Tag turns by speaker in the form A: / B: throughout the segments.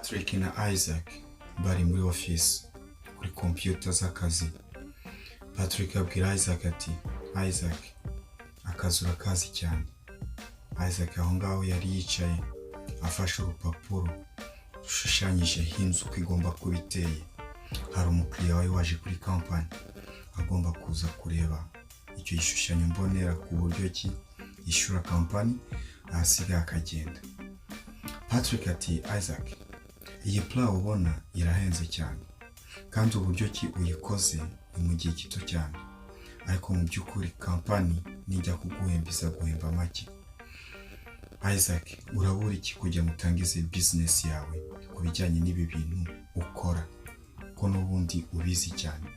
A: Patrick na Isaac bari muri office kuri computer z'akazi. Patrick abwira Isaac ati, Isaac, akazi urakazi cyane. Isaac aho ngaho yari yicaye afashe urupapuro rushushanyijeho inzu uko igomba kuba iteye. Hari umukiriya wawe waje kuri company agomba kuza kureba icyo gishushanyo mbonera ku buryo ki yishyura company ahasiga akagenda. Patrick ati, Isaac, iyi plan ubona irahenze cyane kandi uburyo ki uyikoze ni mu gihe gito cyane, ariko mu by'ukuri company nijya kuguhembiza guhemba make. Isaac, urabura iki kujya mutangize business yawe ku bijyanye n'ibi bintu ukora ko n'ubundi ubizi cyane?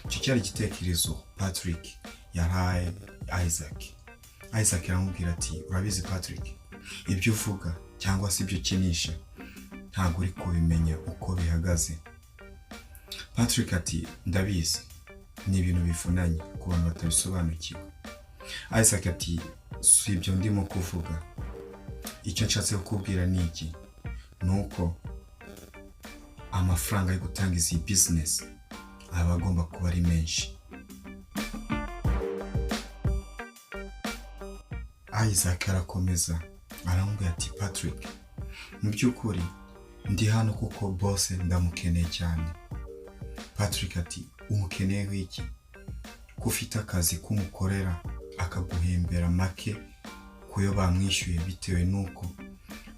A: Icyo cyari igitekerezo Patrick yaraye Isaac. Isaac aramubwira ati, urabizi Patrick, ibyo uvuga cyangwa se ibyo ukinisha ntabwo uri kubimenya uko bihagaze. Patrick ati, ndabizi, ni ibintu bifunanye ku bantu batabisobanukiwe. Isaac ati, si ibyo ndimo kuvuga, icyo nshatse kukubwira ni iki, nuko amafaranga yo gutangiza iyi business aba agomba kuba ari menshi. Isaac arakomeza aramubwira ati, Patrick, mu by'ukuri ndi hano kuko boss ndamukeneye cyane. Patrick ati, umukeneye wiki? Ko ufite akazi kumukorera akaguhembera make kuyo bamwishyuye bitewe nuko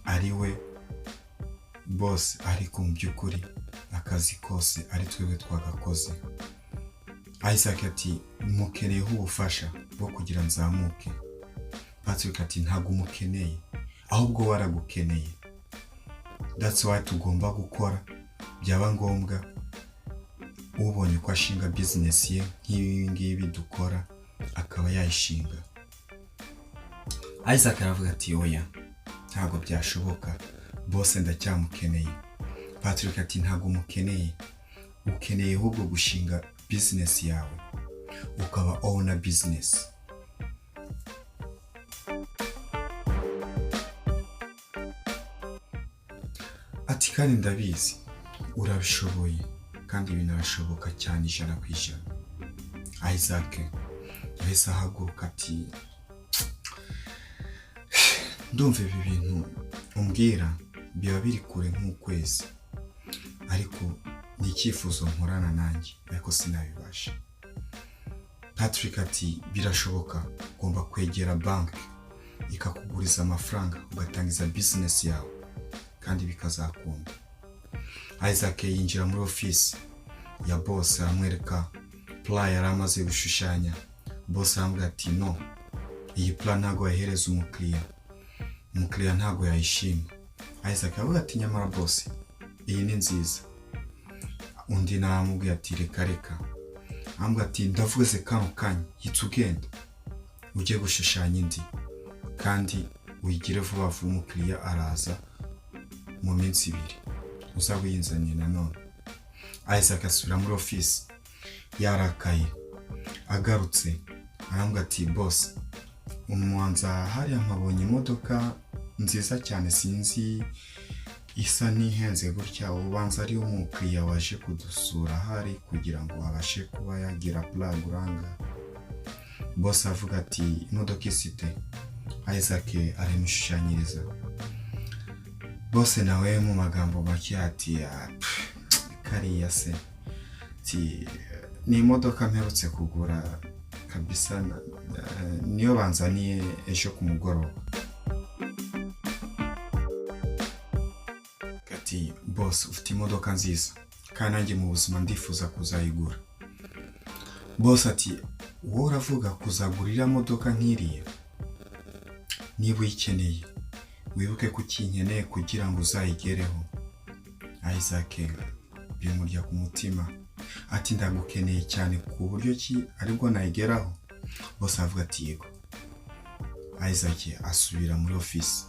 A: ari we boss, ariko mu by'ukuri akazi kose ari twebwe twagakoze. Isaac ati, mukeneyeho ubufasha bwo kugira nzamuke. Patrick ati, ntabwo umukeneye, ahubwo waragukeneye. That's why tugomba gukora, byaba ngombwa ubonye ko ashinga business ye nk'ibi ngibi dukora akaba yayishinga. Isaac aravuga ati, oya, ntabwo byashoboka, boss ndacyamukeneye. Patrick ati, ntabwo umukeneye, ukeneye ahubwo gushinga business yawe ukaba owner business. Ati, kandi ndabizi urabishoboye kandi binarashoboka cyane 100%. Isaac yahise ahaguruka ati, ndumva ibi bintu umbwira biba biri kure nk'ukwezi, ariko ni icyifuzo nkorana nanjye ariko sinabibasha. Patrick ati, birashoboka, ugomba kwegera bank ikakuguriza amafaranga ugatangiza business yawe kandi bikazakunda. Isaac yinjira muri office ya boss aramwereka plan yari amaze gushushanya. Boss aramubwira ati, no, iyi plan ntabwo yahereza umukiriya ntabwo yayishima. Isaac avuga ati, nyamara boss, iyi ni nziza. Undi naramubwira ati, reka. Aramubwira ati, ndavuze kano kanya hitsa ugenda ujye gushushanya indi kandi uyigire vuba vuba, umukiriya araza mu minsi 2 uzabuyinzaniye nanone. Isaac asubira muri office yarakaye. Agarutse aramubwira ati, boss, umuwanza hariya nkabonye imodoka nziza cyane, sinzi isa n'ihenze gutya, ubanza ari umukiriya waje kudusura hari kugira ngo abashe kuba yagira plug uranga. Boss avuga ati, imodoka isite? Isaac arimushushanyiriza. Boss nawe mu magambo make ati, kariya se, ati, ni imodoka mperutse kugura kabisa, niyo banzaniye ejo ku mugoroba. Ati, boss, ufite imodoka nziza kandi nanjye mu buzima ndifuza kuzayigura. Boss ati, wowe uravuga kuzagurira modoka nk'iriya? Niba uyikeneye wibuke ko ukinkeneye kugira ngo uzayigereho. Isaac bimurya ku mutima ati, ndagukeneye cyane ku buryo ki aribwo nayigeraho? Boss avuga ati, yego. Isaac asubira muri office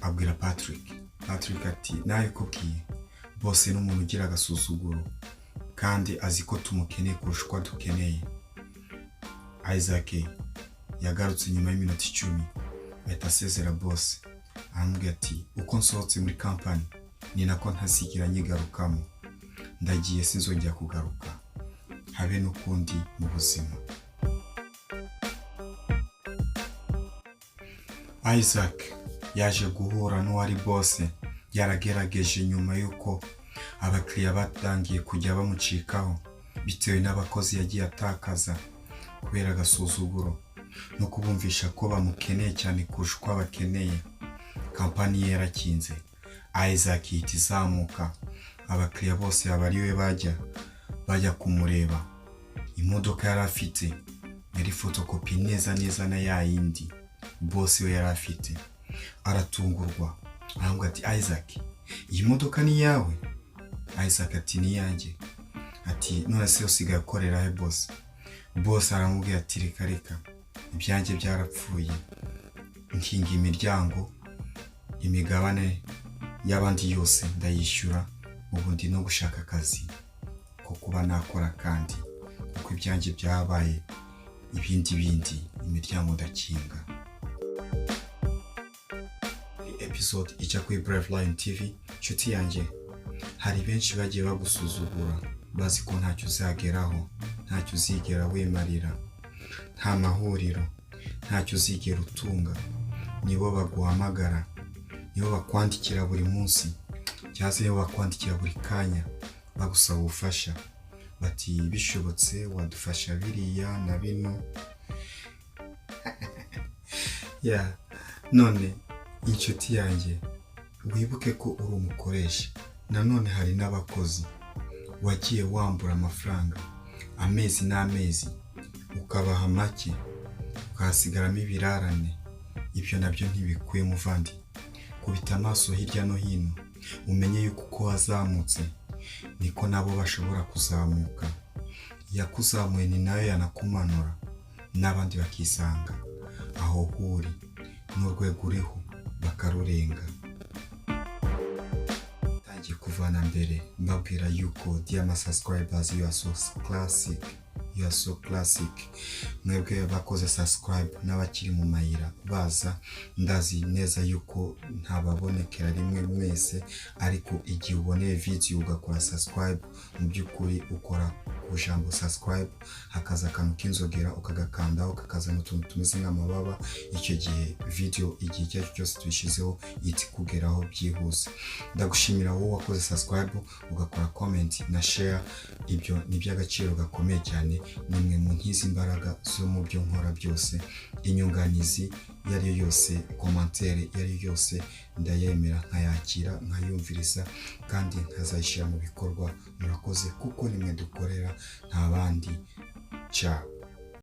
A: abwira Patrick ati, nawe kubwiye, boss ni umuntu ugira agasuzuguro kandi azi ko tumukeneye kurusha uko dukeneye. Isaac yagarutse nyuma y'iminota 10 ahita asezera boss. Aramubwira ati, uko nsohotse muri company ni nako ntazigera nyigarukamo. Ndagiye sinzongera kugaruka habe n'ukundi mu buzima. Isaac yaje guhura n'uwari bose yaragerageje nyuma y'uko abakiriya batangiye kujya bamucikaho bitewe n'abakozi yagiye atakaza kubera agasuzuguro no kubumvisha ko bamukeneye cyane kurusha uko bakeneye. Kampani ye yarakinze, Isaac ihita izamuka, abakiriya bose aba ari we bajya kumureba. Imodoka yari afite yari fotokopi neza na ya yindi bose we yari afite. Aratungurwa, aramubwira ati Isaac, iyi modoka ni yawe? Isaac ati ni yanjye. Ati none se usigaye ukorera he boss? Boss aramubwira ati reka ibyanjye byarapfuye, nkinga imiryango, imigabane y'abandi yose ndayishyura, ubundi no gushaka akazi ko kuba nakora kandi kuko ibyanjye byabaye ibindi imiryango ndakinga. Episode ijya kuri Brave Lion TV. Nshuti yanjye, hari benshi bagiye bagusuzugura bazi ko ntacyo uzageraho, ntacyo uzigera wimarira, nta mahuriro, ntacyo uzigera utunga. Nibo baguhamagara, nibo bakwandikira buri munsi, cyangwa se nibo bakwandikira buri kanya bagusaba ubufasha, bati bishobotse wadufasha biriya na bino. None inshuti yanjye, wibuke ko uri umukoresha. Nanone hari n'abakozi wagiye wambura amafaranga amezi n'amezi, ukabaha make ukahasigaramo ibirarane. Ibyo nabyo ntibikwiye muvandi. Kubita amaso hirya no hino, umenye yuko uko wazamutse niko nabo bashobora kuzamuka. Yakuzamuye ni nayo yanakumanura, n'abandi bakisanga aho huri n'urwego uriho bakarurenga. Tangiye kuvana mbere mbabwira yuko dear subscribers, you are so classic. Mwebwe bakoze subscribe n'abakiri mu mayira baza, ndazi neza yuko ntababonekera rimwe mwese, ariko igihe uboneye video ugakora subscribe, mu by'ukuri ukora ku jambo subscribe, hakaza akantu k'inzogera ukagakandaho kakazana utuntu tumeze nk'amababa. Icyo gihe video igihe icyo cyose tuyishizeho ihita ikugeraho byihuse. Ndagushimira wowe wakoze subscribe ugakora comment na share. Ibyo ni by'agaciro gakomeye cyane. Nimwe mu nkizi imbaraga zo mu byo nkora byose. Inyunganizi yari yose, commentaire yari yose ndayemera, nkayakira, nkayumviriza kandi nkazayishyira mu bikorwa. Murakoze kuko nimwe dukorera, nta bandi. Ciao.